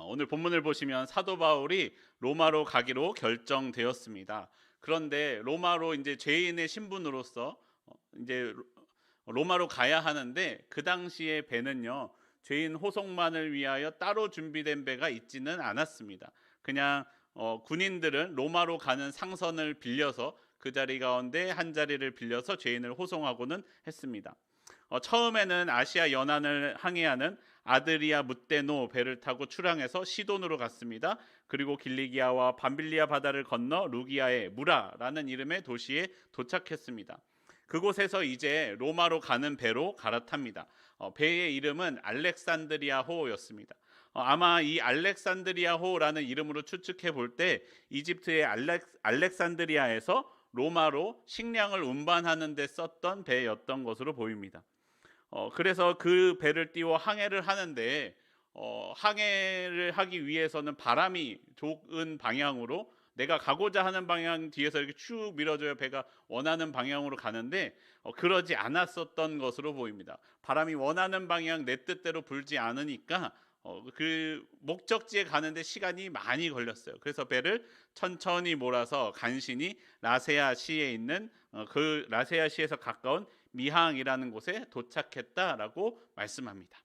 오늘 본문을 보시면 사도 바울이 로마로 가기로 결정되었습니다. 그런데 로마로 이제 죄인의 신분으로서 이제 로마로 가야 하는데, 그 당시에 배는요 죄인 호송만을 위하여 따로 준비된 배가 있지는 않았습니다. 그냥 군인들은 로마로 가는 상선을 빌려서 그 자리 가운데 한 자리를 빌려서 죄인을 호송하고는 했습니다. 처음에는 아시아 연안을 항해하는 아드리아 무테노 배를 타고 출항해서 시돈으로 갔습니다. 그리고 길리기아와 밤빌리아 바다를 건너 루기아의 무라라는 이름의 도시에 도착했습니다. 그곳에서 이제 로마로 가는 배로 갈아탑니다. 배의 이름은 알렉산드리아호였습니다. 아마 이 알렉산드리아호라는 이름으로 추측해 볼 때 이집트의 알렉산드리아에서 로마로 식량을 운반하는 데 썼던 배였던 것으로 보입니다. 그래서 그 배를 띄워 항해를 하는데, 항해를 하기 위해서는 바람이 좋은 방향으로, 내가 가고자 하는 방향 뒤에서 이렇게 쭉 밀어줘야 배가 원하는 방향으로 가는데, 그러지 않았었던 것으로 보입니다. 바람이 원하는 방향 내 뜻대로 불지 않으니까 그 목적지에 가는데 시간이 많이 걸렸어요. 그래서 배를 천천히 몰아서 간신히 라세아시에 있는 그 라세아시에서 가까운 미항이라는 곳에 도착했다라고 말씀합니다.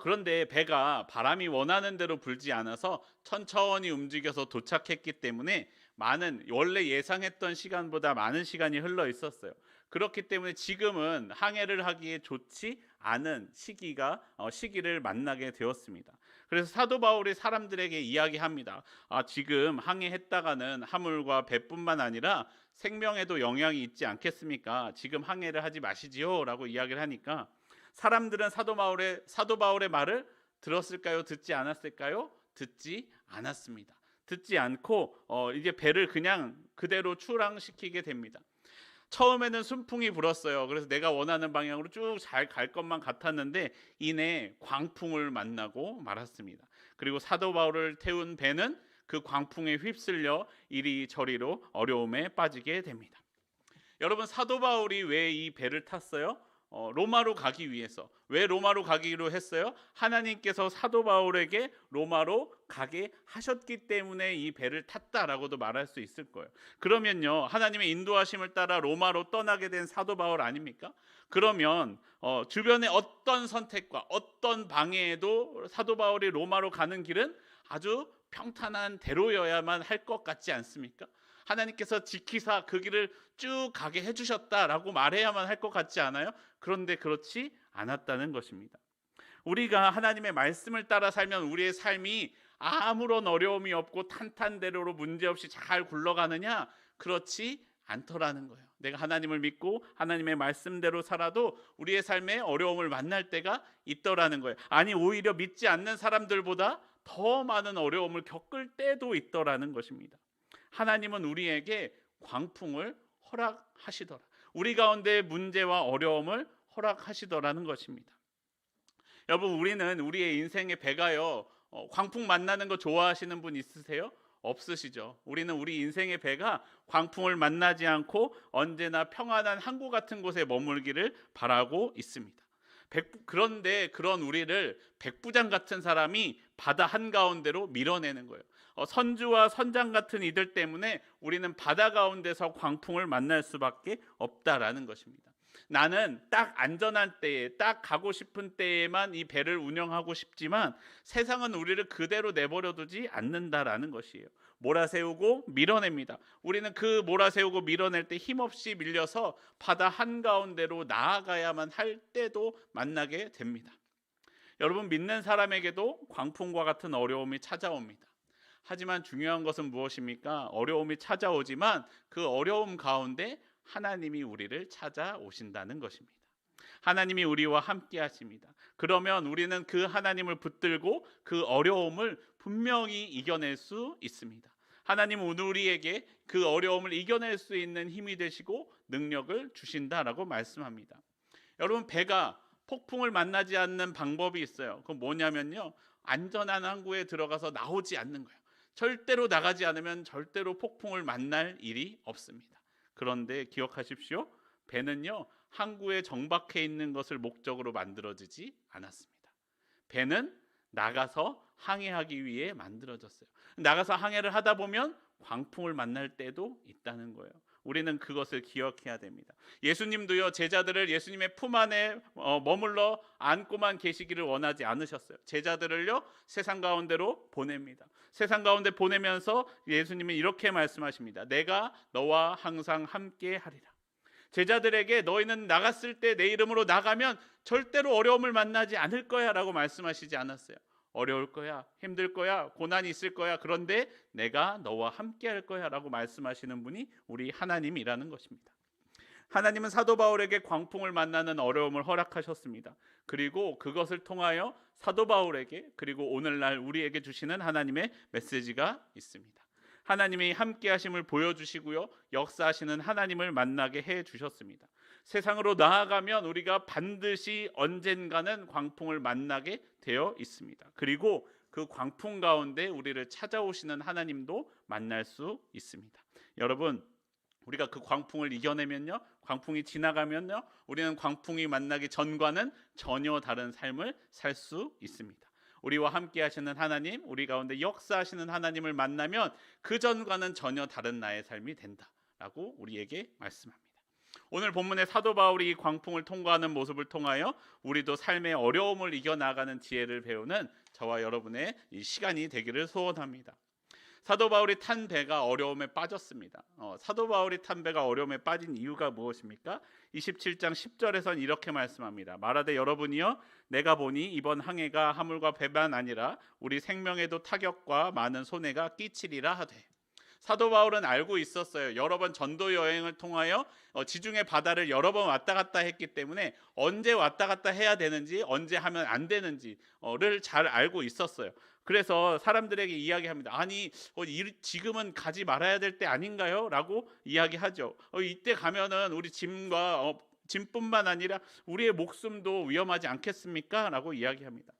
그런데 배가 바람이 원하는 대로 불지 않아서 천천히 움직여서 도착했기 때문에 원래 예상했던 시간보다 많은 시간이 흘러 있었어요. 그렇기 때문에 지금은 항해를 하기에 좋지 않은 시기를 만나게 되었습니다. 그래서 사도 바울이 사람들에게 이야기합니다. 지금 항해했다가는 하물과 배뿐만 아니라 생명에도 영향이 있지 않겠습니까? 지금 항해를 하지 마시지요라고 이야기를 하니까, 사람들은 사도 바울의 말을 들었을까요? 듣지 않았을까요? 듣지 않았습니다. 듣지 않고 이제 배를 그냥 그대로 출항시키게 됩니다. 처음에는 순풍이 불었어요. 그래서 내가 원하는 방향으로 쭉 잘 갈 것만 같았는데 이내 광풍을 만나고 말았습니다. 그리고 사도 바울을 태운 배는 그 광풍에 휩쓸려 이리저리로 어려움에 빠지게 됩니다. 여러분, 사도 바울이 왜 이 배를 탔어요? 로마로 가기 위해서. 왜 로마로 가기로 했어요? 하나님께서 사도 바울에게 로마로 가게 하셨기 때문에 이 배를 탔다라고도 말할 수 있을 거예요. 그러면요, 하나님의 인도하심을 따라 로마로 떠나게 된 사도 바울 아닙니까? 그러면 주변의 어떤 선택과 어떤 방해에도 사도 바울이 로마로 가는 길은 아주 평탄한 대로여야만 할 것 같지 않습니까? 하나님께서 지키사 그 길을 쭉 가게 해주셨다라고 말해야만 할 것 같지 않아요? 그런데 그렇지 않았다는 것입니다. 우리가 하나님의 말씀을 따라 살면 우리의 삶이 아무런 어려움이 없고 탄탄대로로 문제없이 잘 굴러가느냐? 그렇지 않더라는 거예요. 내가 하나님을 믿고 하나님의 말씀대로 살아도 우리의 삶에 어려움을 만날 때가 있더라는 거예요. 아니, 오히려 믿지 않는 사람들보다 더 많은 어려움을 겪을 때도 있더라는 것입니다. 하나님은 우리에게 광풍을 허락하시더라. 우리 가운데 문제와 어려움을 허락하시더라는 것입니다. 여러분, 우리는 우리의 인생의 배가요, 광풍 만나는 거 좋아하시는 분 있으세요? 없으시죠. 우리는 우리 인생의 배가 광풍을 만나지 않고 언제나 평안한 항구 같은 곳에 머물기를 바라고 있습니다. 그런데 그런 우리를 백부장 같은 사람이 바다 한가운데로 밀어내는 거예요. 선주와 선장 같은 이들 때문에 우리는 바다 가운데서 광풍을 만날 수밖에 없다라는 것입니다. 나는 딱 안전한 때에, 딱 가고 싶은 때에만 이 배를 운영하고 싶지만 세상은 우리를 그대로 내버려 두지 않는다라는 것이에요. 몰아세우고 밀어냅니다. 우리는 그 몰아세우고 밀어낼 때 힘없이 밀려서 바다 한가운데로 나아가야만 할 때도 만나게 됩니다. 여러분, 믿는 사람에게도 광풍과 같은 어려움이 찾아옵니다. 하지만 중요한 것은 무엇입니까? 어려움이 찾아오지만 그 어려움 가운데 하나님이 우리를 찾아오신다는 것입니다. 하나님이 우리와 함께 하십니다. 그러면 우리는 그 하나님을 붙들고 그 어려움을 분명히 이겨낼 수 있습니다. 하나님은 우리에게 그 어려움을 이겨낼 수 있는 힘이 되시고 능력을 주신다라고 말씀합니다. 여러분, 배가 폭풍을 만나지 않는 방법이 있어요. 그건 뭐냐면요, 안전한 항구에 들어가서 나오지 않는 거예요. 절대로 나가지 않으면 절대로 폭풍을 만날 일이 없습니다. 그런데 기억하십시오. 배는요, 항구에 정박해 있는 것을 목적으로 만들어지지 않았습니다. 배는 나가서 항해하기 위해 만들어졌어요. 나가서 항해를 하다 보면 광풍을 만날 때도 있다는 거예요. 우리는 그것을 기억해야 됩니다. 예수님도요, 제자들을 예수님의 품 안에 머물러 안고만 계시기를 원하지 않으셨어요. 제자들을요, 세상 가운데로 보냅니다. 세상 가운데 보내면서 예수님은 이렇게 말씀하십니다. 내가 너와 항상 함께 하리라. 제자들에게 너희는 나갔을 때 내 이름으로 나가면 절대로 어려움을 만나지 않을 거야 라고 말씀하시지 않았어요. 어려울 거야, 힘들 거야, 고난이 있을 거야. 그런데 내가 너와 함께 할 거야 라고 말씀하시는 분이 우리 하나님이라는 것입니다. 하나님은 사도 바울에게 광풍을 만나는 어려움을 허락하셨습니다. 그리고 그것을 통하여 사도 바울에게 그리고 오늘날 우리에게 주시는 하나님의 메시지가 있습니다. 하나님이 함께 하심을 보여주시고요, 역사하시는 하나님을 만나게 해주셨습니다. 세상으로 나아가면 우리가 반드시 언젠가는 광풍을 만나게 되어 있습니다. 그리고 그 광풍 가운데 우리를 찾아오시는 하나님도 만날 수 있습니다. 여러분, 우리가 그 광풍을 이겨내면요, 광풍이 지나가면요, 우리는 광풍이 만나기 전과는 전혀 다른 삶을 살 수 있습니다. 우리와 함께 하시는 하나님, 우리 가운데 역사하시는 하나님을 만나면 그 전과는 전혀 다른 나의 삶이 된다라고 우리에게 말씀합니다. 오늘 본문의 사도 바울이 이 광풍을 통과하는 모습을 통하여 우리도 삶의 어려움을 이겨나가는 지혜를 배우는 저와 여러분의 이 시간이 되기를 소원합니다. 사도 바울이 탄 배가 어려움에 빠졌습니다. 사도 바울이 탄 배가 어려움에 빠진 이유가 무엇입니까? 27장 10절에선 이렇게 말씀합니다. 말하되 여러분이여, 내가 보니 이번 항해가 하물과 배만 아니라 우리 생명에도 타격과 많은 손해가 끼치리라 하되. 사도 바울은 알고 있었어요. 여러 번 전도 여행을 통하여 지중해 바다를 여러 번 왔다 갔다 했기 때문에 언제 왔다 갔다 해야 되는지, 언제 하면 안 되는지를 잘 알고 있었어요. 그래서 사람들에게 이야기합니다. 아니, 지금은 가지 말아야 될 때 아닌가요? 라고 이야기하죠. 이때 가면은 우리 짐뿐만 아니라 우리의 목숨도 위험하지 않겠습니까? 라고 이야기합니다.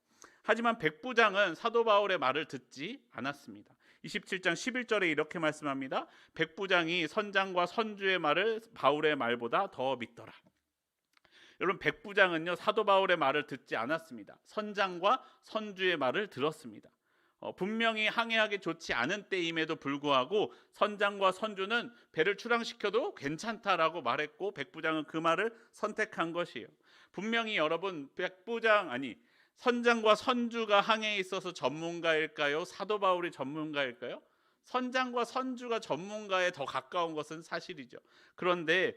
하지만 백부장은 사도 바울의 말을 듣지 않았습니다. 27장 11절에 이렇게 말씀합니다. 백부장이 선장과 선주의 말을 바울의 말보다 더 믿더라. 여러분, 백부장은요, 사도 바울의 말을 듣지 않았습니다. 선장과 선주의 말을 들었습니다. 분명히 항해하기 좋지 않은 때임에도 불구하고 선장과 선주는 배를 출항시켜도 괜찮다라고 말했고, 백부장은 그 말을 선택한 것이에요. 분명히 여러분, 선장과 선주가 항해에 있어서 전문가일까요? 사도 바울이 전문가일까요? 선장과 선주가 전문가에 더 가까운 것은 사실이죠. 그런데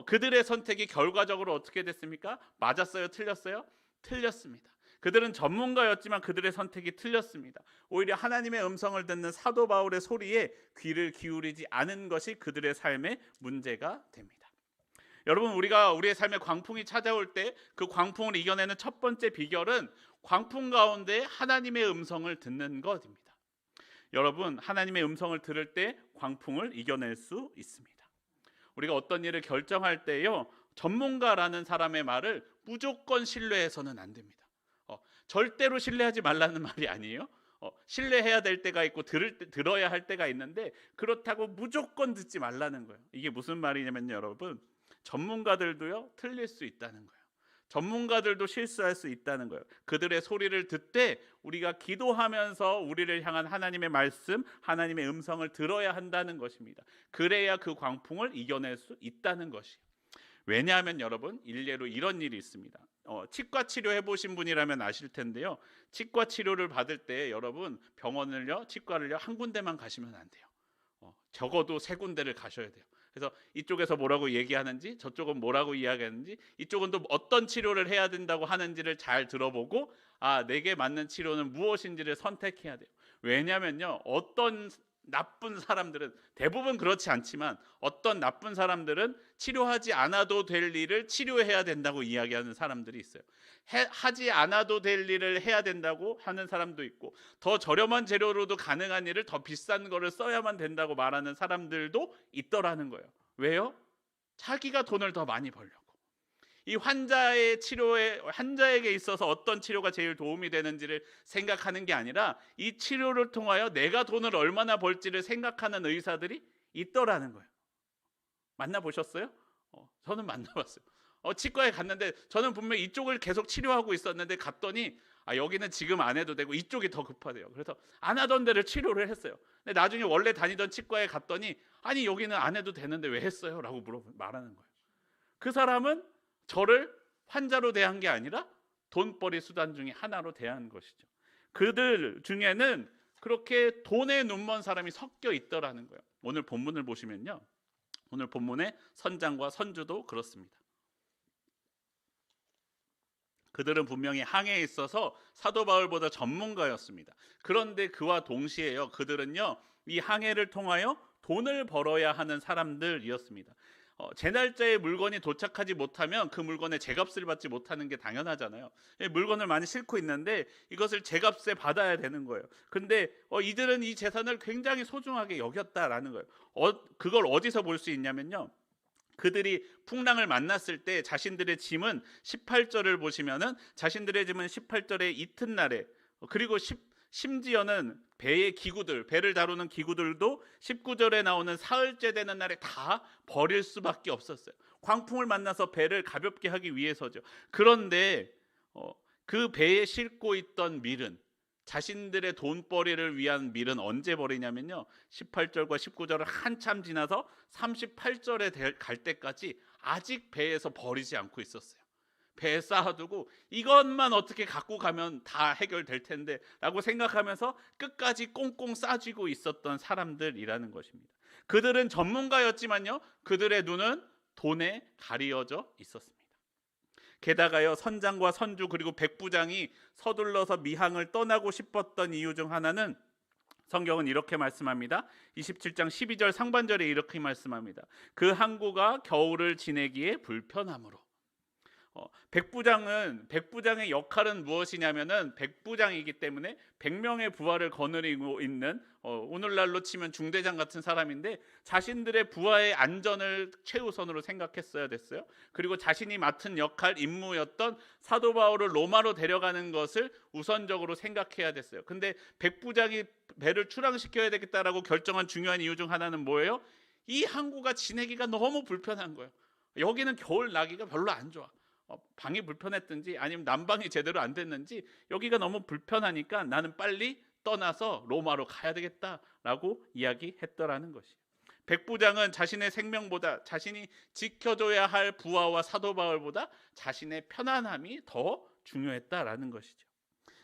그들의 선택이 결과적으로 어떻게 됐습니까? 맞았어요? 틀렸어요? 틀렸습니다. 그들은 전문가였지만 그들의 선택이 틀렸습니다. 오히려 하나님의 음성을 듣는 사도 바울의 소리에 귀를 기울이지 않은 것이 그들의 삶의 문제가 됩니다. 여러분, 우리가 우리의 삶에 광풍이 찾아올 때 그 광풍을 이겨내는 첫 번째 비결은 광풍 가운데 하나님의 음성을 듣는 것입니다. 여러분, 하나님의 음성을 들을 때 광풍을 이겨낼 수 있습니다. 우리가 어떤 일을 결정할 때요, 전문가라는 사람의 말을 무조건 신뢰해서는 안 됩니다. 절대로 신뢰하지 말라는 말이 아니에요. 신뢰해야 될 때가 있고 들어야 할 때가 있는데, 그렇다고 무조건 듣지 말라는 거예요. 이게 무슨 말이냐면요, 여러분, 전문가들도요, 틀릴 수 있다는 거예요. 전문가들도 실수할 수 있다는 거예요. 그들의 소리를 듣되 우리가 기도하면서 우리를 향한 하나님의 말씀, 하나님의 음성을 들어야 한다는 것입니다. 그래야 그 광풍을 이겨낼 수 있다는 것이에요. 왜냐하면 여러분, 일례로 이런 일이 있습니다. 치과 치료 해보신 분이라면 아실 텐데요, 치과 치료를 받을 때 여러분, 병원을요, 치과를요, 한 군데만 가시면 안 돼요. 적어도 3군데를 가셔야 돼요. 그래서 이쪽에서 뭐라고 얘기하는지, 저쪽은 뭐라고 이야기하는지, 이쪽은 또 어떤 치료를 해야 된다고 하는지를 잘 들어보고, 내게 맞는 치료는 무엇인지를 선택해야 돼요. 왜냐면요, 어떤 나쁜 사람들은, 대부분 그렇지 않지만 어떤 나쁜 사람들은 치료하지 않아도 될 일을 치료해야 된다고 이야기하는 사람들이 있어요. 하지 않아도 될 일을 해야 된다고 하는 사람도 있고, 더 저렴한 재료로도 가능한 일을 더 비싼 거를 써야만 된다고 말하는 사람들도 있더라는 거예요. 왜요? 자기가 돈을 더 많이 벌려고. 이 환자에게 있어서 어떤 치료가 제일 도움이 되는지를 생각하는 게 아니라 이 치료를 통하여 내가 돈을 얼마나 벌지를 생각하는 의사들이 있더라는 거예요. 만나보셨어요? 저는 만나봤어요. 치과에 갔는데 저는 분명히 이쪽을 계속 치료하고 있었는데 갔더니 여기는 지금 안 해도 되고 이쪽이 더 급하대요. 그래서 안 하던 데를 치료를 했어요. 근데 나중에 원래 다니던 치과에 갔더니 아니 여기는 안 해도 되는데 왜 했어요? 라고 말하는 거예요. 그 사람은 저를 환자로 대한 게 아니라 돈벌이 수단 중에 하나로 대한 것이죠. 그들 중에는 그렇게 돈에 눈먼 사람이 섞여 있더라는 거예요. 오늘 본문을 보시면요, 오늘 본문의 선장과 선주도 그렇습니다. 그들은 분명히 항해에 있어서 사도 바울보다 전문가였습니다. 그런데 그와 동시에요, 그들은요 이 항해를 통하여 돈을 벌어야 하는 사람들이었습니다. 제 날짜에 물건이 도착하지 못하면 그 물건의 제값을 받지 못하는 게 당연하잖아요. 물건을 많이 싣고 있는데 이것을 제값에 받아야 되는 거예요. 근데 이들은 이 재산을 굉장히 소중하게 여겼다라는 거예요. 그걸 어디서 볼 수 있냐면요, 그들이 풍랑을 만났을 때 자신들의 짐은 18절을 보시면은 자신들의 짐은 18절의 이튿날에, 그리고 심지어는 배의 기구들, 배를 다루는 기구들도 19절에 나오는 사흘째 되는 날에 다 버릴 수밖에 없었어요. 광풍을 만나서 배를 가볍게 하기 위해서죠. 그런데 그 배에 싣고 있던 밀은, 자신들의 돈벌이를 위한 밀은 언제 버리냐면요, 18절과 19절을 한참 지나서 38절에 갈 때까지 아직 배에서 버리지 않고 있었어요. 배에 쌓아두고 이것만 어떻게 갖고 가면 다 해결될 텐데 라고 생각하면서 끝까지 꽁꽁 싸쥐고 있었던 사람들이라는 것입니다. 그들은 전문가였지만요, 그들의 눈은 돈에 가리어져 있었습니다. 게다가요, 선장과 선주 그리고 백부장이 서둘러서 미항을 떠나고 싶었던 이유 중 하나는 성경은 이렇게 말씀합니다. 27장 12절 상반절에 이렇게 말씀합니다. 그 항구가 겨울을 지내기에 불편함으로. 백부장의 역할은 무엇이냐면은, 백부장이기 때문에 100명의 부하를 거느리고 있는 오늘날로 치면 중대장 같은 사람인데, 자신들의 부하의 안전을 최우선으로 생각했어야 됐어요. 그리고 자신이 맡은 역할, 임무였던 사도 바울을 로마로 데려가는 것을 우선적으로 생각해야 됐어요. 근데 백부장이 배를 출항시켜야 되겠다라고 결정한 중요한 이유 중 하나는 뭐예요? 이 항구가 지내기가 너무 불편한 거예요. 여기는 겨울 나기가 별로 안 좋아. 방이 불편했든지 아니면 난방이 제대로 안 됐는지 여기가 너무 불편하니까 나는 빨리 떠나서 로마로 가야 되겠다라고 이야기했더라는 것이에요. 백부장은 자신의 생명보다, 자신이 지켜줘야 할 부하와 사도 바울보다 자신의 편안함이 더 중요했다라는 것이죠.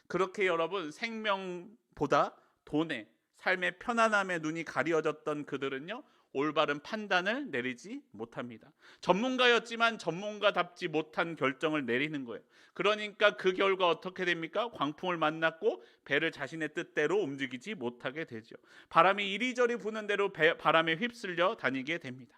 그렇게 여러분, 생명보다 돈에, 삶의 편안함에 눈이 가려졌던 그들은요, 올바른 판단을 내리지 못합니다. 전문가였지만 전문가답지 못한 결정을 내리는 거예요. 그러니까 그 결과 어떻게 됩니까? 광풍을 만났고 배를 자신의 뜻대로 움직이지 못하게 되죠. 바람이 이리저리 부는 대로 바람에 휩쓸려 다니게 됩니다.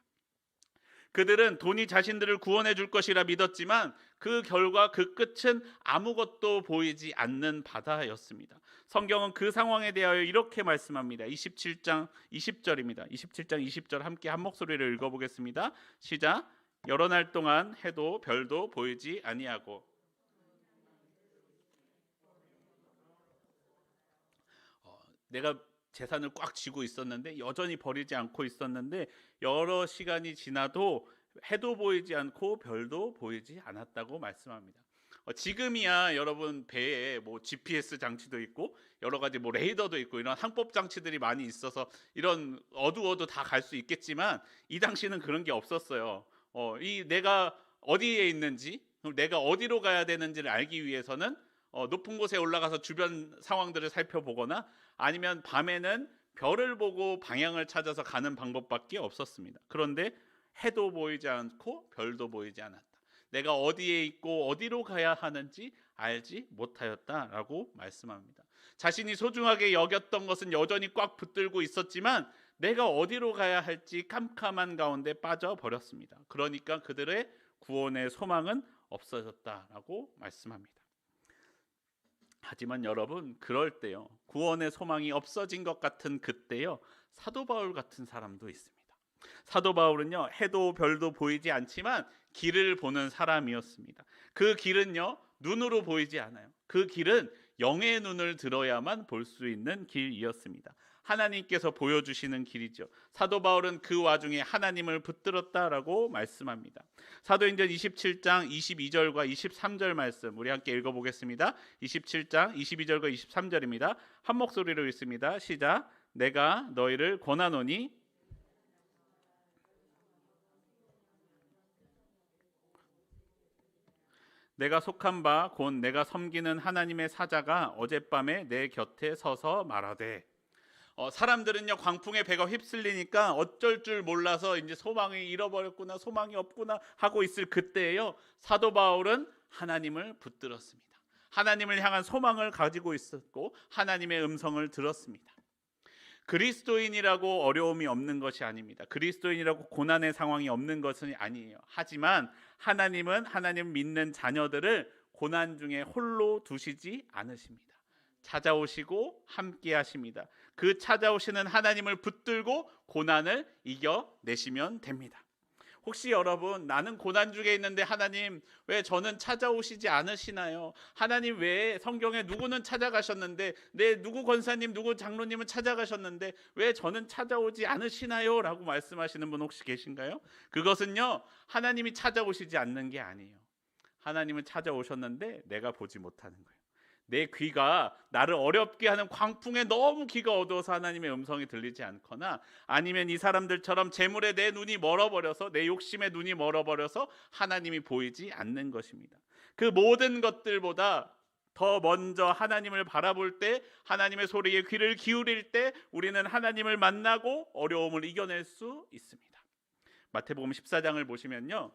그들은 돈이 자신들을 구원해 줄 것이라 믿었지만 그 결과, 그 끝은 아무것도 보이지 않는 바다였습니다. 성경은 그 상황에 대하여 이렇게 말씀합니다. 27장 20절입니다. 27장 20절 함께 한 목소리를 읽어보겠습니다. 시작. 여러 날 동안 해도 별도 보이지 아니하고. 내가 재산을 꽉 쥐고 있었는데, 여전히 버리지 않고 있었는데, 여러 시간이 지나도 해도 보이지 않고 별도 보이지 않았다고 말씀합니다. 지금이야 여러분 배에 뭐 GPS 장치도 있고 여러 가지 뭐 레이더도 있고 이런 항법 장치들이 많이 있어서 이런 어두워도 다 갈 수 있겠지만, 이 당시는 그런 게 없었어요. 내가 어디에 있는지, 내가 어디로 가야 되는지를 알기 위해서는 높은 곳에 올라가서 주변 상황들을 살펴보거나, 아니면 밤에는 별을 보고 방향을 찾아서 가는 방법밖에 없었습니다. 그런데 해도 보이지 않고 별도 보이지 않았다. 내가 어디에 있고 어디로 가야 하는지 알지 못하였다라고 말씀합니다. 자신이 소중하게 여겼던 것은 여전히 꽉 붙들고 있었지만 내가 어디로 가야 할지 캄캄한 가운데 빠져버렸습니다. 그러니까 그들의 구원의 소망은 없어졌다라고 말씀합니다. 하지만 여러분, 그럴 때요, 구원의 소망이 없어진 것 같은 그때요, 사도 바울 같은 사람도 있습니다. 사도 바울은요, 해도 별도 보이지 않지만 길을 보는 사람이었습니다. 그 길은요, 눈으로 보이지 않아요. 그 길은 영의 눈을 들어야만 볼 수 있는 길이었습니다. 하나님께서 보여주시는 길이죠. 사도 바울은 그 와중에 하나님을 붙들었다라고 말씀합니다. 사도행전 27장 22절과 23절 말씀 우리 함께 읽어보겠습니다. 27장 22절과 23절입니다. 한 목소리로 읽습니다. 시작. 내가 너희를 권하노니 내가 속한 바 곧 내가 섬기는 하나님의 사자가 어젯밤에 내 곁에 서서 말하되 사람들은요 광풍에 배가 휩쓸리니까 어쩔 줄 몰라서 이제 소망이 잃어버렸구나 소망이 없구나 하고 있을 그때에요 사도 바울은 하나님을 붙들었습니다. 하나님을 향한 소망을 가지고 있었고 하나님의 음성을 들었습니다. 그리스도인이라고 어려움이 없는 것이 아닙니다. 그리스도인이라고 고난의 상황이 없는 것은 아니에요. 하지만 하나님은 하나님 믿는 자녀들을 고난 중에 홀로 두시지 않으십니다. 찾아오시고 함께 하십니다. 그 찾아오시는 하나님을 붙들고 고난을 이겨내시면 됩니다. 혹시 여러분 나는 고난 중에 있는데 하나님 왜 저는 찾아오시지 않으시나요? 하나님 왜 성경에 누구는 찾아가셨는데 내 누구 권사님 누구 장로님은 찾아가셨는데 왜 저는 찾아오지 않으시나요? 라고 말씀하시는 분 혹시 계신가요? 그것은요 하나님이 찾아오시지 않는 게 아니에요. 하나님은 찾아오셨는데 내가 보지 못하는 거예요. 내 귀가 나를 어렵게 하는 광풍에 너무 귀가 어두워서 하나님의 음성이 들리지 않거나 아니면 이 사람들처럼 재물에 내 눈이 멀어버려서 내 욕심에 눈이 멀어버려서 하나님이 보이지 않는 것입니다. 그 모든 것들보다 더 먼저 하나님을 바라볼 때 하나님의 소리에 귀를 기울일 때 우리는 하나님을 만나고 어려움을 이겨낼 수 있습니다. 마태복음 14장을 보시면요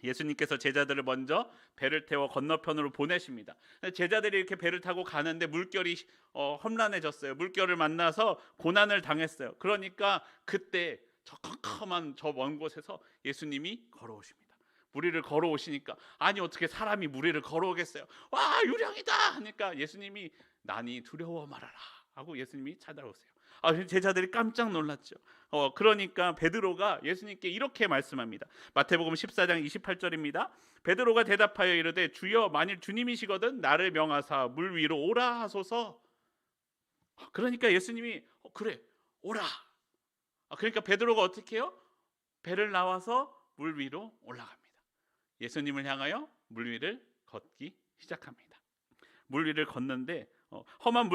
예수님께서 제자들을 먼저 배를 태워 건너편으로 보내십니다. 제자들이 이렇게 배를 타고 가는데 물결이 험난해졌어요. 물결을 만나서 고난을 당했어요. 그러니까 그때 저 컴컴한 저 먼 곳에서 예수님이 걸어오십니다. 무리를 걸어오시니까 아니 어떻게 사람이 무리를 걸어오겠어요. 와 유령이다 하니까 예수님이 나니 두려워 말아라 하고 예수님이 찾아오세요. 제자들이 깜짝 놀랐죠. 그러니까 베드로가 예수님께 이렇게 말씀합니다. 마태복음 14장 28절입니다. 베드로가 대답하여 이르되 주여 만일 주님이시거든 나를 명하사 물 위로 오라 하소서. 그러니까 예수님이 그래 오라. 그러니까 베드로가 어떻게 해요? 배를 나와서 물 위로 올라갑니다. 예수님을 향하여 물 위를 걷기 시작합니다. 물 위를 걷는데 험한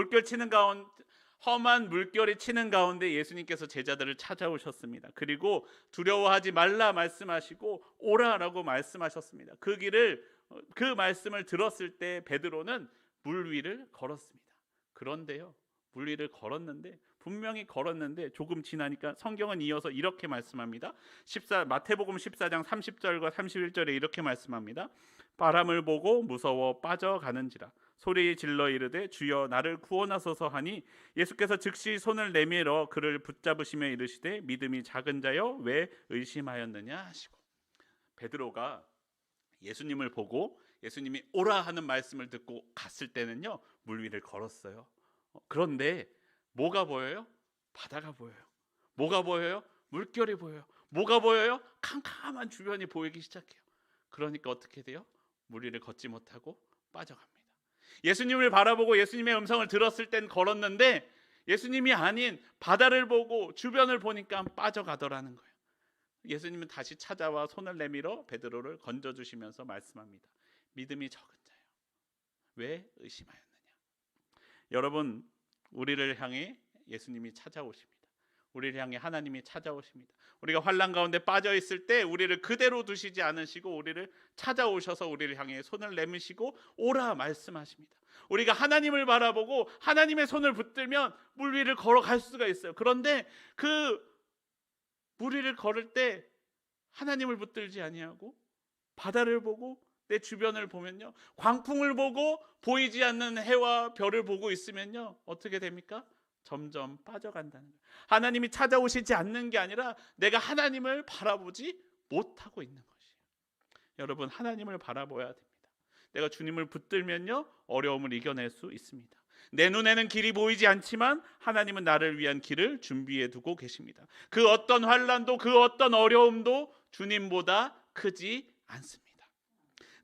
물결이 치는 가운데 예수님께서 제자들을 찾아오셨습니다. 그리고 두려워하지 말라 말씀하시고 오라라고 말씀하셨습니다. 그 말씀을 들었을 때 베드로는 물 위를 걸었습니다. 그런데요 물 위를 걸었는데 분명히 걸었는데 조금 지나니까 성경은 이어서 이렇게 말씀합니다. 마태복음 14장 30절과 31절에 이렇게 말씀합니다. 바람을 보고 무서워 빠져가는지라 소리 질러 이르되 주여 나를 구원하소서 하니 예수께서 즉시 손을 내밀어 그를 붙잡으시며 이르시되 믿음이 작은 자여 왜 의심하였느냐 하시고 베드로가 예수님을 보고 예수님이 오라 하는 말씀을 듣고 갔을 때는요 물 위를 걸었어요. 그런데 뭐가 보여요? 바다가 보여요. 뭐가 보여요? 물결이 보여요. 뭐가 보여요? 캄캄한 주변이 보이기 시작해요. 그러니까 어떻게 돼요? 물 위를 걷지 못하고 빠져갑니다. 예수님을 바라보고 예수님의 음성을 들었을 땐 걸었는데 예수님이 아닌 바다를 보고 주변을 보니까 빠져가더라는 거예요. 예수님은 다시 찾아와 손을 내밀어 베드로를 건져주시면서 말씀합니다. 믿음이 적은 자요 왜 의심하였느냐. 여러분 우리를 향해 예수님이 찾아오십니다. 우리를 향해 하나님이 찾아오십니다. 우리가 환난 가운데 빠져 있을 때 우리를 그대로 두시지 않으시고 우리를 찾아오셔서 우리를 향해 손을 내미시고 오라 말씀하십니다. 우리가 하나님을 바라보고 하나님의 손을 붙들면 물 위를 걸어갈 수가 있어요. 그런데 그 물 위를 걸을 때 하나님을 붙들지 아니하고 바다를 보고 내 주변을 보면요 광풍을 보고 보이지 않는 해와 별을 보고 있으면요 어떻게 됩니까? 점점 빠져간다는 거예요. 하나님이 찾아오시지 않는 게 아니라 내가 하나님을 바라보지 못하고 있는 것이에요. 여러분 하나님을 바라봐야 됩니다. 내가 주님을 붙들면요 어려움을 이겨낼 수 있습니다. 내 눈에는 길이 보이지 않지만 하나님은 나를 위한 길을 준비해 두고 계십니다. 그 어떤 환난도 그 어떤 어려움도 주님보다 크지 않습니다.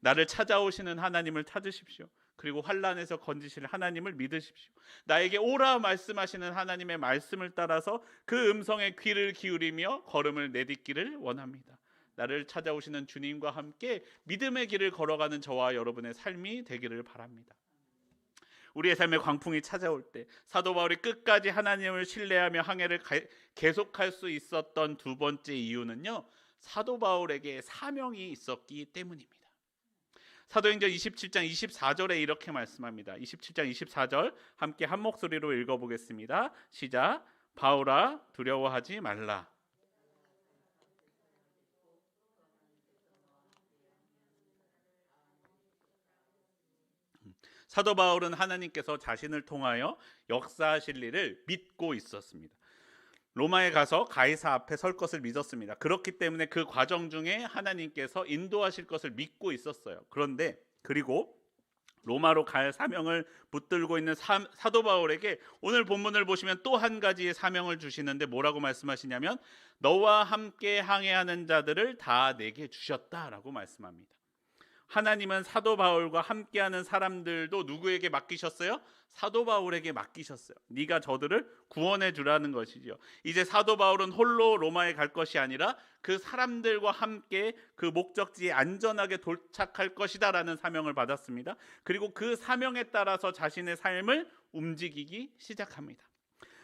나를 찾아오시는 하나님을 찾으십시오. 그리고 환난에서 건지실 하나님을 믿으십시오. 나에게 오라 말씀하시는 하나님의 말씀을 따라서 그 음성에 귀를 기울이며 걸음을 내딛기를 원합니다. 나를 찾아오시는 주님과 함께 믿음의 길을 걸어가는 저와 여러분의 삶이 되기를 바랍니다. 우리의 삶에 광풍이 찾아올 때 사도 바울이 끝까지 하나님을 신뢰하며 항해를 계속할 수 있었던 두 번째 이유는요, 사도 바울에게 사명이 있었기 때문입니다. 사도행전 27장 24절에 이렇게 말씀합니다. 27장 24절 함께 한 목소리로 읽어보겠습니다. 시작. 바울아 두려워하지 말라. 사도 바울은 하나님께서 자신을 통하여 역사하실 일을 믿고 있었습니다. 로마에 가서 가이사 앞에 설 것을 믿었습니다. 그렇기 때문에 그 과정 중에 하나님께서 인도하실 것을 믿고 있었어요. 그런데 그리고 로마로 갈 사명을 붙들고 있는 사도 바울에게 오늘 본문을 보시면 또 한 가지의 사명을 주시는데 뭐라고 말씀하시냐면 너와 함께 항해하는 자들을 다 내게 주셨다라고 말씀합니다. 하나님은 사도 바울과 함께하는 사람들도 누구에게 맡기셨어요? 사도 바울에게 맡기셨어요. 네가 저들을 구원해 주라는 것이죠. 이제 사도 바울은 홀로 로마에 갈 것이 아니라 그 사람들과 함께 그 목적지에 안전하게 도착할 것이다라는 사명을 받았습니다. 그리고 그 사명에 따라서 자신의 삶을 움직이기 시작합니다.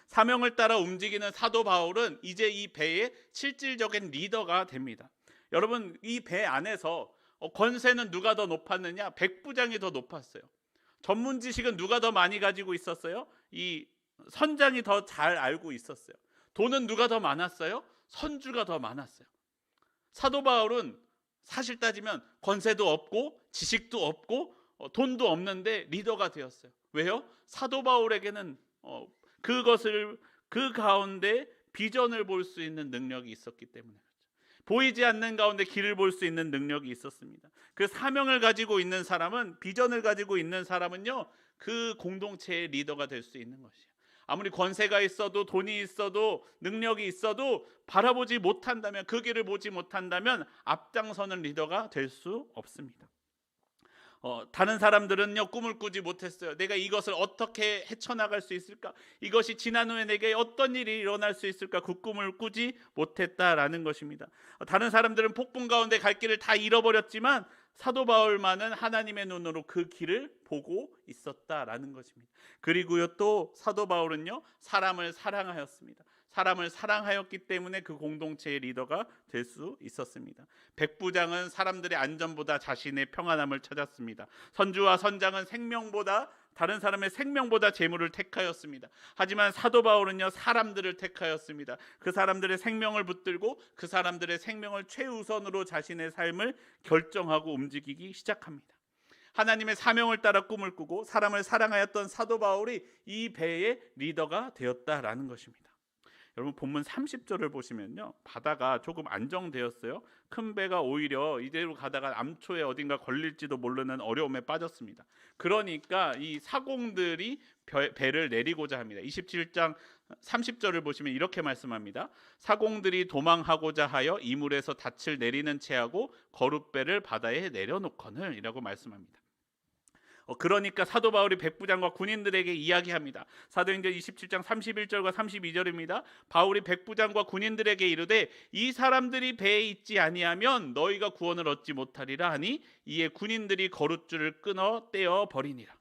사명을 따라 움직이는 사도 바울은 이제 이 배의 실질적인 리더가 됩니다. 여러분, 이 배 안에서 권세는 누가 더 높았느냐? 백부장이 더 높았어요. 전문 지식은 누가 더 많이 가지고 있었어요? 이 선장이 더 잘 알고 있었어요. 돈은 누가 더 많았어요? 선주가 더 많았어요. 사도 바울은 사실 따지면 권세도 없고 지식도 없고 돈도 없는데 리더가 되었어요. 왜요? 사도 바울에게는 그것을 그 가운데 비전을 볼 수 있는 능력이 있었기 때문에 보이지 않는 가운데 길을 볼 수 있는 능력이 있었습니다. 그 사명을 가지고 있는 사람은, 비전을 가지고 있는 사람은요, 그 공동체의 리더가 될 수 있는 것이에요. 아무리 권세가 있어도 돈이 있어도 능력이 있어도 바라보지 못한다면, 그 길을 보지 못한다면 앞장서는 리더가 될 수 없습니다. 다른 사람들은요 꿈을 꾸지 못했어요. 내가 이것을 어떻게 헤쳐나갈 수 있을까? 이것이 지난 후에 내게 어떤 일이 일어날 수 있을까? 그 꿈을 꾸지 못했다라는 것입니다. 다른 사람들은 폭풍 가운데 갈 길을 다 잃어버렸지만 사도 바울만은 하나님의 눈으로 그 길을 보고 있었다라는 것입니다. 그리고요 또 사도 바울은요 사람을 사랑하였습니다. 사람을 사랑하였기 때문에 그 공동체의 리더가 될 수 있었습니다. 백부장은 사람들의 안전보다 자신의 평안함을 찾았습니다. 선주와 선장은 다른 사람의 생명보다 재물을 택하였습니다. 하지만 사도 바울은요 사람들을 택하였습니다. 그 사람들의 생명을 붙들고 그 사람들의 생명을 최우선으로 자신의 삶을 결정하고 움직이기 시작합니다. 하나님의 사명을 따라 꿈을 꾸고 사람을 사랑하였던 사도 바울이 이 배의 리더가 되었다라는 것입니다. 여러분 본문 30절을 보시면요 바다가 조금 안정되었어요. 큰 배가 오히려 이대로 가다가 암초에 어딘가 걸릴지도 모르는 어려움에 빠졌습니다. 그러니까 이 사공들이 배를 내리고자 합니다. 27장 30절을 보시면 이렇게 말씀합니다. 사공들이 도망하고자 하여 이물에서 닻을 내리는 채하고 거룻배를 바다에 내려놓거늘 이라고 말씀합니다. 그러니까 사도 바울이 백부장과 군인들에게 이야기합니다. 사도행전 27장 31절과 32절입니다. 바울이 백부장과 군인들에게 이르되 이 사람들이 배에 있지 아니하면 너희가 구원을 얻지 못하리라 하니 이에 군인들이 거룻줄을 끊어 떼어 버리니라.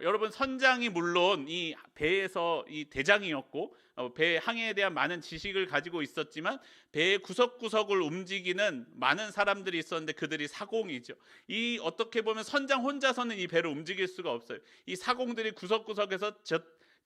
여러분 선장이 물론 이 배에서 이 대장이었고 배 항해에 대한 많은 지식을 가지고 있었지만 배의 구석구석을 움직이는 많은 사람들이 있었는데 그들이 사공이죠. 이 어떻게 보면 선장 혼자서는 이 배를 움직일 수가 없어요. 이 사공들이 구석구석에서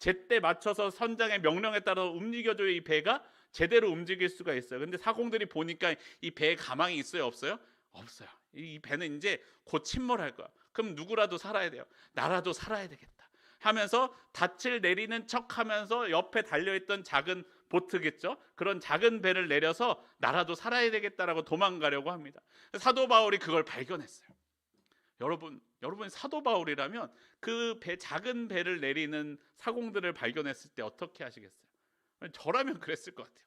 제때 맞춰서 선장의 명령에 따라 움직여줘야 이 배가 제대로 움직일 수가 있어요. 근데 사공들이 보니까 이 배에 가망이 있어요, 없어요? 없어요. 이 배는 이제 곧 침몰할 거야. 그럼 누구라도 살아야 돼요. 나라도 살아야 되겠다 하면서 닻을 내리는 척하면서 옆에 달려있던 작은 보트겠죠. 그런 작은 배를 내려서 나라도 살아야 되겠다라고 도망가려고 합니다. 사도 바울이 그걸 발견했어요. 여러분 사도 바울이라면 그 작은 배를 내리는 사공들을 발견했을 때 어떻게 하시겠어요? 저라면 그랬을 것 같아요.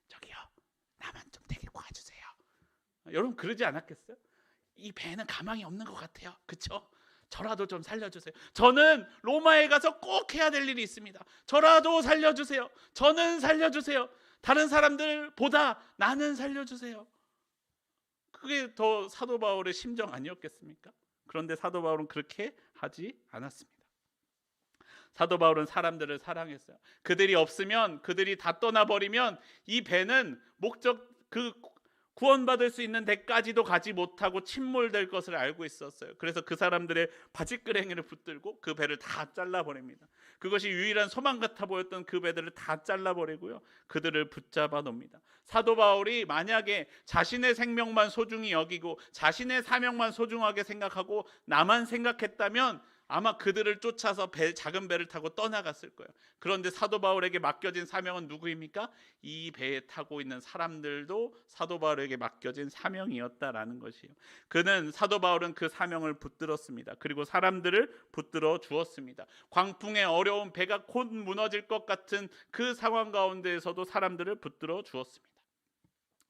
저기요, 나만 좀 데리고 가주세요. 여러분 그러지 않았겠어요? 이 배는 가망이 없는 것 같아요. 그렇죠? 저라도 좀 살려주세요. 저는 로마에 가서 꼭 해야 될 일이 있습니다. 저라도 살려주세요. 저는 살려주세요. 다른 사람들보다 나는 살려주세요. 그게 더 사도 바울의 심정 아니었겠습니까? 그런데 사도 바울은 그렇게 하지 않았습니다. 사도 바울은 사람들을 사랑했어요. 그들이 없으면, 그들이 다 떠나버리면 이 배는 목적, 그 구원받을 수 있는 데까지도 가지 못하고 침몰될 것을 알고 있었어요. 그래서 그 사람들의 바짓끄레기를 붙들고 그 배를 다 잘라버립니다. 그것이 유일한 소망 같아 보였던 그 배들을 다 잘라버리고요, 그들을 붙잡아 놓습니다. 사도 바울이 만약에 자신의 생명만 소중히 여기고 자신의 사명만 소중하게 생각하고 나만 생각했다면 아마 그들을 쫓아서 작은 배를 타고 떠나갔을 거예요. 그런데 사도 바울에게 맡겨진 사명은 누구입니까? 이 배에 타고 있는 사람들도 사도 바울에게 맡겨진 사명이었다라는 것이에요. 사도 바울은 그 사명을 붙들었습니다. 그리고 사람들을 붙들어 주었습니다. 광풍의 어려운 배가 곧 무너질 것 같은 그 상황 가운데에서도 사람들을 붙들어 주었습니다.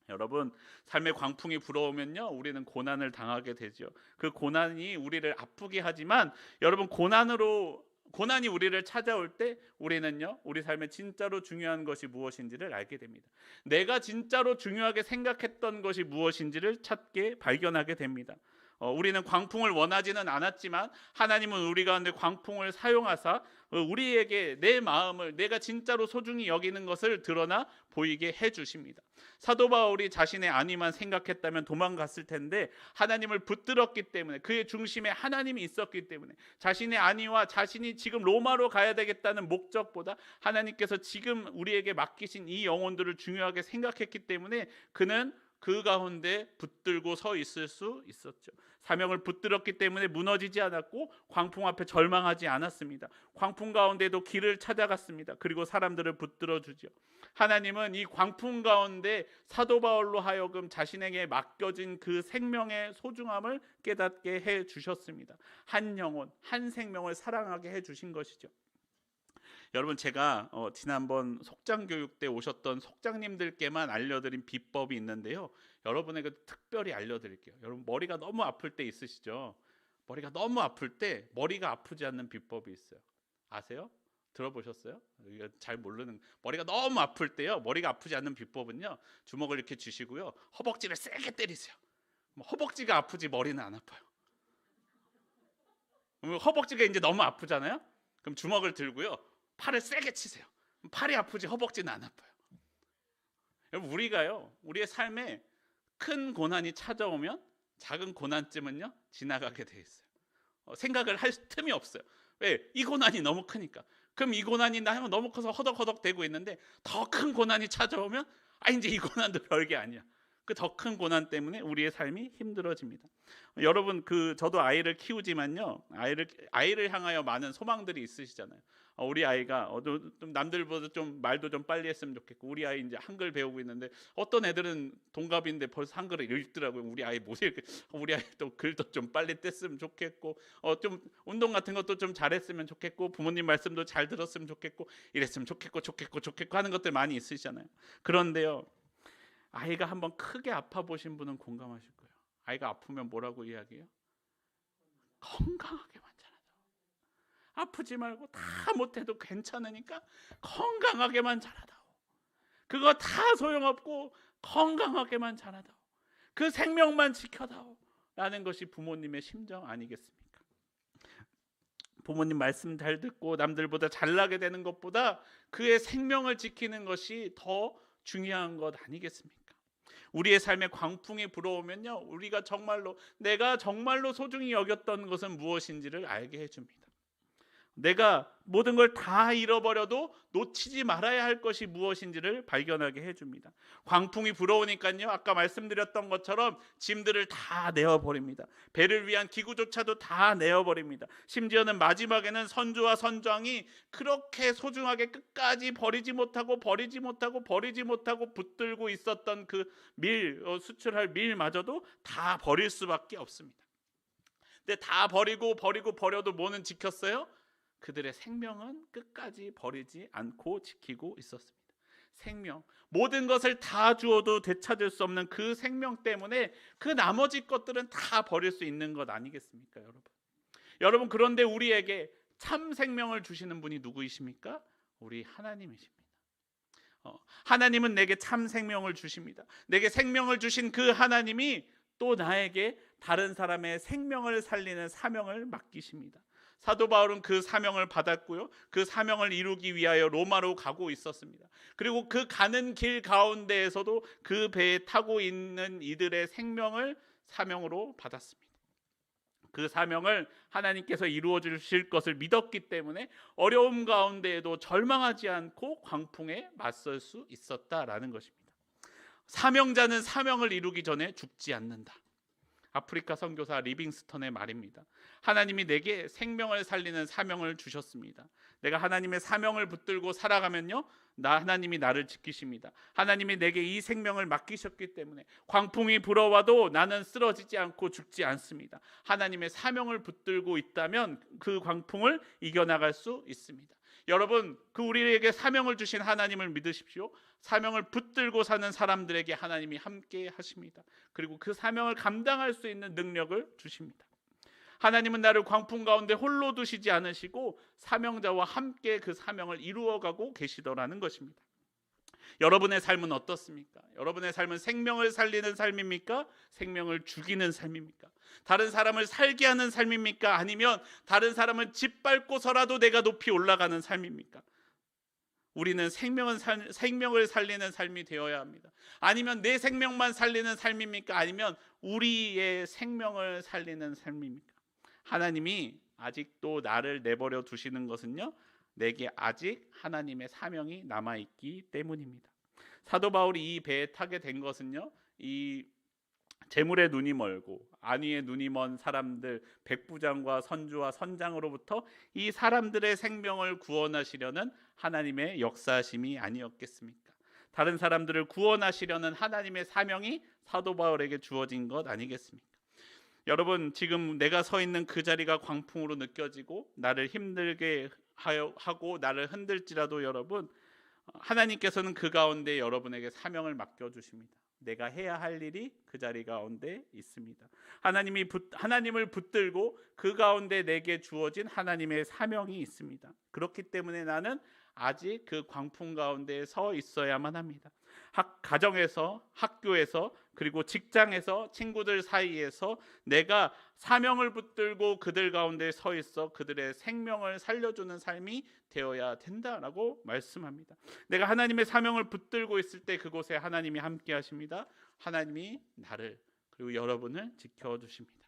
여러분, 삶의 광풍이 불어오면요, 우리는 고난을 당하게 되죠. 그 고난이 우리를 아프게 하지만 여러분, 고난이 우리를 찾아올 때 우리는요, 우리 삶에 진짜로 중요한 것이 무엇인지를 알게 됩니다. 내가 진짜로 중요하게 생각했던 것이 무엇인지를 발견하게 됩니다. 우리는 광풍을 원하지는 않았지만 하나님은 우리 가운데 광풍을 사용하사 우리에게 내 마음을, 내가 진짜로 소중히 여기는 것을 드러나 보이게 해주십니다. 사도 바울이 자신의 안위만 생각했다면 도망갔을 텐데 하나님을 붙들었기 때문에, 그의 중심에 하나님이 있었기 때문에, 자신의 안위와 자신이 지금 로마로 가야 되겠다는 목적보다 하나님께서 지금 우리에게 맡기신 이 영혼들을 중요하게 생각했기 때문에 그는 그 가운데 붙들고 서 있을 수 있었죠. 사명을 붙들었기 때문에 무너지지 않았고 광풍 앞에 절망하지 않았습니다. 광풍 가운데도 길을 찾아갔습니다. 그리고 사람들을 붙들어 주죠. 하나님은 이 광풍 가운데 사도 바울로 하여금 자신에게 맡겨진 그 생명의 소중함을 깨닫게 해 주셨습니다. 한 영혼, 한 생명을 사랑하게 해 주신 것이죠. 여러분, 제가 지난번 속장 교육 때 오셨던 속장님들께만 알려드린 비법이 있는데요, 여러분에게 특별히 알려드릴게요. 여러분, 머리가 너무 아플 때 있으시죠? 머리가 너무 아플 때 머리가 아프지 않는 비법이 있어요. 아세요? 들어보셨어요? 이거 잘 모르는, 머리가 너무 아플 때요, 머리가 아프지 않는 비법은요, 주먹을 이렇게 쥐시고요, 허벅지를 세게 때리세요. 허벅지가 아프지 머리는 안 아파요. 허벅지가 이제 너무 아프잖아요. 그럼 주먹을 들고요, 팔을 세게 치세요. 팔이 아프지 허벅지는 안 아파요. 여러분, 우리의 삶에 큰 고난이 찾아오면 작은 고난쯤은요, 지나가게 돼 있어요. 생각을 할 틈이 없어요. 왜? 이 고난이 너무 크니까. 그럼 이 고난이 나면 너무 커서 허덕허덕 대고 있는데 더 큰 고난이 찾아오면 이제 이 고난도 별게 아니야. 그 더 큰 고난 때문에 우리의 삶이 힘들어집니다. 여러분, 저도 아이를 키우지만요, 아이를 향하여 많은 소망들이 있으시잖아요. 우리 아이가 좀 남들보다 좀 말도 좀 빨리 했으면 좋겠고, 우리 아이 이제 한글 배우고 있는데 어떤 애들은 동갑인데 벌써 한글을 읽더라고요. 우리 아이 못 읽게, 우리 아이도 글도 좀 빨리 뗐으면 좋겠고, 좀 운동 같은 것도 좀 잘했으면 좋겠고, 부모님 말씀도 잘 들었으면 좋겠고, 이랬으면 좋겠고 하는 것들 많이 있으시잖아요. 그런데요, 아이가 한번 크게 아파 보신 분은 공감하실 거예요. 아이가 아프면 뭐라고 이야기해요? 건강하게만 자라다. 아프지 말고, 다 못해도 괜찮으니까 건강하게만 자라다오. 그거 다 소용없고 건강하게만 자라다오. 그 생명만 지켜다오. 라는 것이 부모님의 심정 아니겠습니까? 부모님 말씀 잘 듣고 남들보다 잘나게 되는 것보다 그의 생명을 지키는 것이 더 중요한 것 아니겠습니까? 우리의 삶에 광풍이 불어오면요, 내가 정말로 소중히 여겼던 것은 무엇인지를 알게 해줍니다. 내가 모든 걸 다 잃어버려도 놓치지 말아야 할 것이 무엇인지를 발견하게 해줍니다. 광풍이 불어오니까요, 아까 말씀드렸던 것처럼 짐들을 다 내어버립니다. 배를 위한 기구조차도 다 내어버립니다. 심지어는 마지막에는 선주와 선장이 그렇게 소중하게 끝까지 버리지 못하고 붙들고 있었던 그 수출할 밀마저도 다 버릴 수밖에 없습니다. 근데 다 버려도 뭐는 지켰어요? 그들의 생명은 끝까지 버리지 않고 지키고 있었습니다. 생명, 모든 것을 다 주어도 되찾을 수 없는 그 생명 때문에 그 나머지 것들은 다 버릴 수 있는 것 아니겠습니까, 여러분? 여러분, 그런데 우리에게 참 생명을 주시는 분이 누구이십니까? 우리 하나님이십니다. 하나님은 내게 참 생명을 주십니다. 내게 생명을 주신 그 하나님이 또 나에게 다른 사람의 생명을 살리는 사명을 맡기십니다. 사도 바울은 그 사명을 받았고요, 그 사명을 이루기 위하여 로마로 가고 있었습니다. 그리고 그 가는 길 가운데에서도 그 배에 타고 있는 이들의 생명을 사명으로 받았습니다. 그 사명을 하나님께서 이루어 주실 것을 믿었기 때문에 어려움 가운데에도 절망하지 않고 광풍에 맞설 수 있었다라는 것입니다. 사명자는 사명을 이루기 전에 죽지 않는다. 아프리카 선교사 리빙스턴의 말입니다. 하나님이 내게 생명을 살리는 사명을 주셨습니다. 내가 하나님의 사명을 붙들고 살아가면요, 하나님이 나를 지키십니다. 하나님이 내게 이 생명을 맡기셨기 때문에 광풍이 불어와도 나는 쓰러지지 않고 죽지 않습니다. 하나님의 사명을 붙들고 있다면 그 광풍을 이겨나갈 수 있습니다. 여러분, 그 우리에게 사명을 주신 하나님을 믿으십시오. 사명을 붙들고 사는 사람들에게 하나님이 함께 하십니다. 그리고 그 사명을 감당할 수 있는 능력을 주십니다. 하나님은 나를 광풍 가운데 홀로 두시지 않으시고 사명자와 함께 그 사명을 이루어가고 계시더라는 것입니다. 여러분의 삶은 어떻습니까? 여러분의 삶은 생명을 살리는 삶입니까? 생명을 죽이는 삶입니까? 다른 사람을 살게 하는 삶입니까? 아니면 다른 사람을 짓밟고서라도 내가 높이 올라가는 삶입니까? 우리는 생명을 살리는 삶이 되어야 합니다. 아니면 내 생명만 살리는 삶입니까? 아니면 우리의 생명을 살리는 삶입니까? 하나님이 아직도 나를 내버려 두시는 것은요, 내게 아직 하나님의 사명이 남아있기 때문입니다. 사도 바울이 이 배에 타게 된 것은요, 이 재물에 눈이 멀고 안위에 눈이 먼 사람들, 백부장과 선주와 선장으로부터 이 사람들의 생명을 구원하시려는 하나님의 역사심이 아니었겠습니까? 다른 사람들을 구원하시려는 하나님의 사명이 사도 바울에게 주어진 것 아니겠습니까? 여러분, 지금 내가 서 있는 그 자리가 광풍으로 느껴지고 나를 힘들게 하고 나를 흔들지라도 여러분, 하나님께서는 그 가운데 여러분에게 사명을 맡겨주십니다. 내가 해야 할 일이 그 자리 가운데 있습니다. 하나님을 붙들고 그 가운데 내게 주어진 하나님의 사명이 있습니다. 그렇기 때문에 나는 아직 그 광풍 가운데 서 있어야만 합니다. 가정에서, 학교에서, 그리고 직장에서, 친구들 사이에서 내가 사명을 붙들고 그들 가운데 서 있어 그들의 생명을 살려주는 삶이 되어야 된다라고 말씀합니다. 내가 하나님의 사명을 붙들고 있을 때 그곳에 하나님이 함께 하십니다. 하나님이 나를, 그리고 여러분을 지켜주십니다.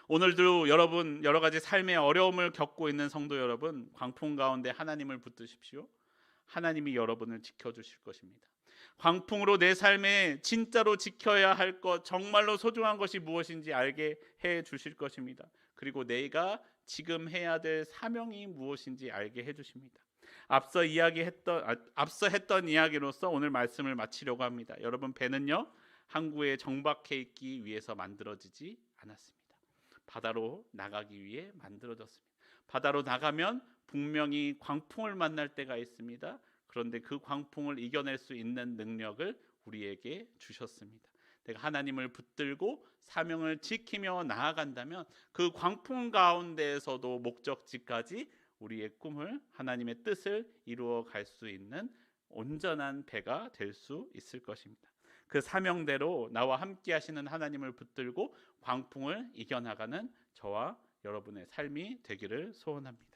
오늘도 여러분 여러 가지 삶의 어려움을 겪고 있는 성도 여러분, 광풍 가운데 하나님을 붙드십시오. 하나님이 여러분을 지켜주실 것입니다. 광풍으로 내 삶에 진짜로 지켜야 할 것, 정말로 소중한 것이 무엇인지 알게 해 주실 것입니다. 그리고 내가 지금 해야 될 사명이 무엇인지 알게 해 주십니다. 앞서 했던 이야기로서 오늘 말씀을 마치려고 합니다. 여러분, 배는요, 항구에 정박해 있기 위해서 만들어지지 않았습니다. 바다로 나가기 위해 만들어졌습니다. 바다로 나가면 분명히 광풍을 만날 때가 있습니다. 그런데 그 광풍을 이겨낼 수 있는 능력을 우리에게 주셨습니다. 내가 하나님을 붙들고 사명을 지키며 나아간다면 그 광풍 가운데에서도 목적지까지 우리의 꿈을, 하나님의 뜻을 이루어 갈 수 있는 온전한 배가 될 수 있을 것입니다. 그 사명대로 나와 함께 하시는 하나님을 붙들고 광풍을 이겨나가는 저와 여러분의 삶이 되기를 소원합니다.